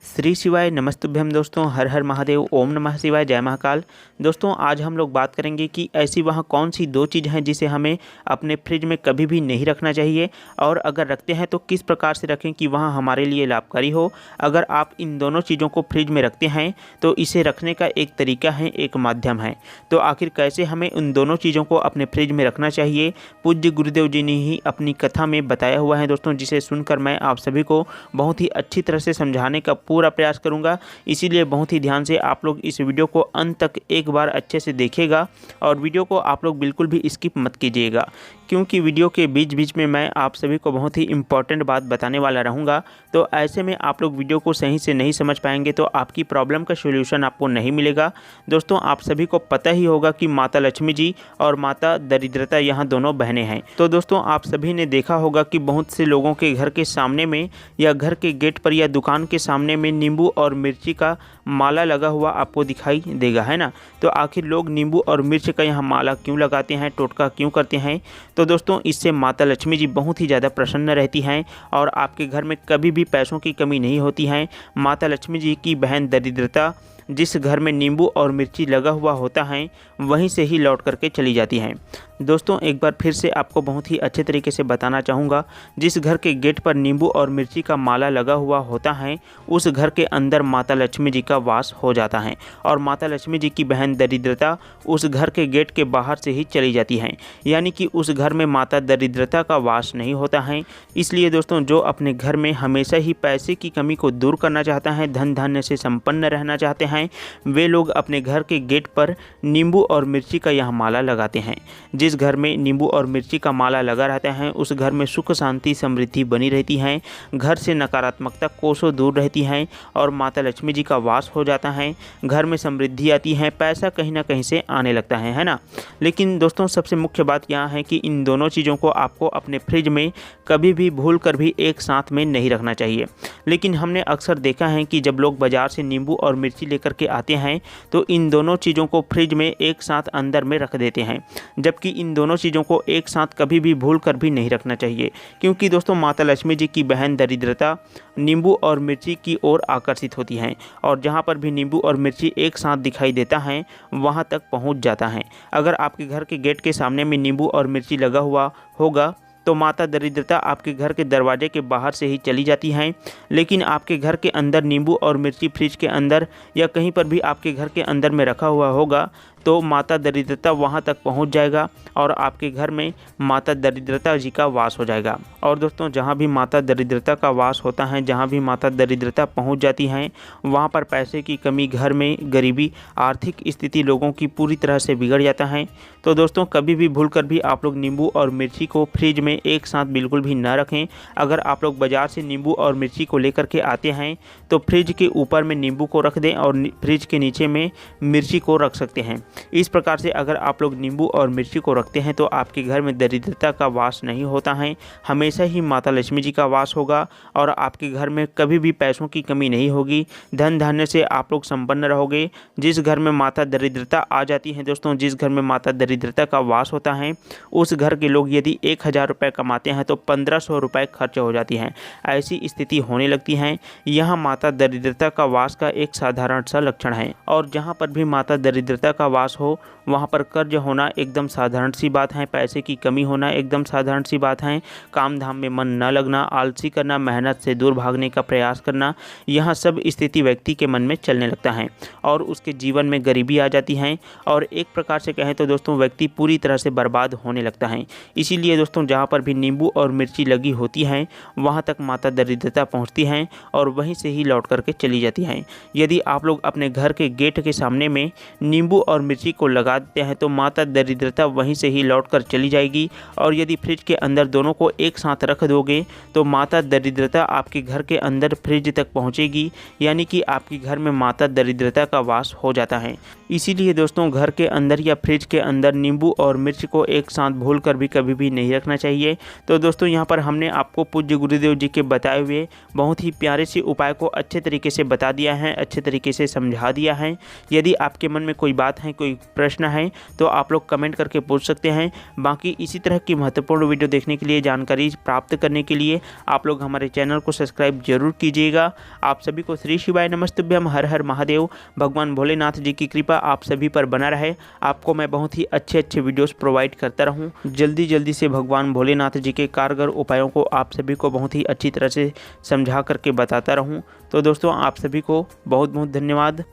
श्री शिवाय नमस्तुभ्यम दोस्तों, हर हर महादेव, ओम नमः शिवाय, जय महाकाल। दोस्तों आज हम लोग बात करेंगे कि ऐसी वहाँ कौन सी दो चीज़ हैं जिसे हमें अपने फ्रिज में कभी भी नहीं रखना चाहिए, और अगर रखते हैं तो किस प्रकार से रखें कि वहाँ हमारे लिए लाभकारी हो। अगर आप इन दोनों चीज़ों को फ्रिज में रखते हैं तो इसे रखने का एक तरीका है, एक माध्यम है। तो आखिर कैसे हमें उन दोनों चीज़ों को अपने फ्रिज में रखना चाहिए, पूज्य गुरुदेव जी ने ही अपनी कथा में बताया हुआ है दोस्तों, जिसे सुनकर मैं आप सभी को बहुत ही अच्छी तरह से समझाने का पूरा प्रयास करूंगा। इसीलिए बहुत ही ध्यान से आप लोग इस वीडियो को अंत तक एक बार अच्छे से देखिएगा, और वीडियो को आप लोग बिल्कुल भी स्किप मत कीजिएगा, क्योंकि वीडियो के बीच बीच में मैं आप सभी को बहुत ही इम्पोर्टेंट बात बताने वाला रहूँगा। तो ऐसे में आप लोग वीडियो को सही से नहीं समझ पाएंगे तो आपकी प्रॉब्लम का सॉल्यूशन आपको नहीं मिलेगा। दोस्तों आप सभी को पता ही होगा कि माता लक्ष्मी जी और माता दरिद्रता यहाँ दोनों बहनें हैं। तो दोस्तों आप सभी ने देखा होगा कि बहुत से लोगों के घर के सामने में या घर के गेट पर या दुकान के सामने में नींबू और मिर्ची का माला लगा हुआ आपको दिखाई देगा, है ना। तो आखिर लोग नींबू और मिर्च का यहाँ माला क्यों लगाते हैं, टोटका क्यों करते हैं? तो दोस्तों इससे माता लक्ष्मी जी बहुत ही ज़्यादा प्रसन्न रहती हैं और आपके घर में कभी भी पैसों की कमी नहीं होती है। माता लक्ष्मी जी की बहन दरिद्रता जिस घर में नींबू और मिर्ची लगा हुआ होता है वहीं से ही लौट करके चली जाती हैं। दोस्तों एक बार फिर से आपको बहुत ही अच्छे तरीके से बताना चाहूँगा, जिस घर के गेट पर नींबू और मिर्ची का माला लगा हुआ होता है उस घर के अंदर माता लक्ष्मी जी का वास हो जाता है, और माता लक्ष्मी जी की बहन दरिद्रता उस घर के गेट के बाहर से ही चली जाती हैं, यानी कि उस घर में माता दरिद्रता का वास नहीं होता है। इसलिए दोस्तों जो अपने घर में हमेशा ही पैसे की कमी को दूर करना चाहता है, धन धान्य से संपन्न रहना चाहते हैं, वे लोग अपने घर के गेट पर नींबू और मिर्ची का यह माला लगाते हैं। जिस घर में नींबू और मिर्ची का माला लगा रहता है उस घर में सुख शांति समृद्धि बनी रहती है, घर से नकारात्मकता कोसों दूर रहती है और माता लक्ष्मी जी का वास हो जाता है। घर में समृद्धि आती है, पैसा कहीं ना कहीं से आने लगता है ना। लेकिन दोस्तों सबसे मुख्य बात यहाँ है कि इन दोनों चीज़ों को आपको अपने फ्रिज में कभी भी भूल कर भी एक साथ में नहीं रखना चाहिए। लेकिन हमने अक्सर देखा है कि जब लोग बाज़ार से नींबू और मिर्ची लेकर के आते हैं तो इन दोनों चीज़ों को फ्रिज में एक साथ अंदर में रख देते हैं, जबकि इन दोनों चीज़ों को एक साथ कभी भी भूल कर भी नहीं रखना चाहिए, क्योंकि दोस्तों माता लक्ष्मी जी की बहन दरिद्रता नींबू और मिर्ची की ओर आकर्षित होती हैं, और जहाँ पर भी नींबू और मिर्ची एक साथ दिखाई देता है वहाँ तक पहुँच जाता है। अगर आपके घर के गेट के सामने में नींबू और मिर्ची लगा हुआ होगा तो माता दरिद्रता आपके घर के दरवाजे के बाहर से ही चली जाती हैं, लेकिन आपके घर के अंदर नींबू और मिर्ची फ्रिज के अंदर या कहीं पर भी आपके घर के अंदर में रखा हुआ होगा तो माता दरिद्रता वहां तक पहुंच जाएगा और आपके घर में माता दरिद्रता जी का वास हो जाएगा। और दोस्तों जहां भी माता दरिद्रता का वास होता है, जहां भी माता दरिद्रता पहुंच जाती है वहां पर पैसे की कमी, घर में गरीबी, आर्थिक स्थिति लोगों की पूरी तरह से बिगड़ जाता है। तो दोस्तों कभी भी भूल कर भी आप लोग नींबू और मिर्ची को फ्रिज में एक साथ बिल्कुल भी न रखें। अगर आप लोग बाज़ार से नींबू और मिर्ची को लेकर के आते हैं तो फ्रिज के ऊपर में नींबू को रख दें और फ्रिज के नीचे में मिर्ची को रख सकते हैं। इस प्रकार से अगर आप लोग नींबू और मिर्ची को रखते हैं तो आपके घर में दरिद्रता का वास नहीं होता है, हमेशा ही माता लक्ष्मी जी का वास होगा और आपके घर में कभी भी पैसों की कमी नहीं होगी, धन धान्य से आप लोग संपन्न रहोगे। जिस घर में माता दरिद्रता आ जाती है दोस्तों, जिस घर में माता दरिद्रता का वास होता है उस घर के लोग यदि 1000 रुपये कमाते हैं तो 1500 रुपये खर्च हो जाती हैं। ऐसी स्थिति होने लगती है। यह माता दरिद्रता का वास का एक साधारण सा लक्षण है, और जहाँ पर भी माता दरिद्रता का वास हो वहाँ पर कर्ज होना एकदम साधारण सी बात है, पैसे की कमी होना एकदम साधारण सी बात है, काम धाम में मन न लगना, आलसी करना, मेहनत से दूर भागने का प्रयास करना, यह सब स्थिति व्यक्ति के मन में चलने लगता है और उसके जीवन में गरीबी आ जाती है, और एक प्रकार से कहें तो दोस्तों व्यक्ति पूरी तरह से बर्बाद होने लगता है। इसीलिए दोस्तों जहाँ पर भी नींबू और मिर्ची लगी होती हैं वहाँ तक माता दरिद्रता पहुँचती हैं और वहीं से ही लौट करके चली जाती हैं। यदि आप लोग अपने घर के गेट के सामने में नींबू और मिर्ची को लगा देते हैं तो माता दरिद्रता वहीं से ही लौटकर चली जाएगी, और यदि फ्रिज के अंदर दोनों को एक साथ रख दोगे तो माता दरिद्रता आपके घर के अंदर फ्रिज तक पहुंचेगी, यानी कि आपके घर में माता दरिद्रता का वास हो जाता है। इसीलिए दोस्तों घर के अंदर या फ्रिज के अंदर नींबू और मिर्च को एक साथ भूनकर भी कभी भी नहीं रखना चाहिए। तो दोस्तों यहाँ पर हमने आपको पूज्य गुरुदेव जी के बताए हुए बहुत ही प्यारे से उपाय को अच्छे तरीके से बता दिया है, अच्छे तरीके से समझा दिया है। यदि आपके मन में कोई बात है, कोई प्रश्न है तो आप लोग कमेंट करके पूछ सकते हैं। बाकी इसी तरह की महत्वपूर्ण वीडियो देखने के लिए, जानकारी प्राप्त करने के लिए आप लोग हमारे चैनल को सब्सक्राइब जरूर कीजिएगा। आप सभी को श्री शिवाय नमस्तुभ्यम, हर हर महादेव। भगवान भोलेनाथ जी की कृपा आप सभी पर बना रहे। आपको मैं बहुत ही अच्छे वीडियोस प्रोवाइड करता रहूं। जल्दी से भगवान भोलेनाथ जी के कारगर उपायों को आप सभी को बहुत ही अच्छी तरह से समझा करके बताता रहूं। तो दोस्तों आप सभी को बहुत बहुत धन्यवाद।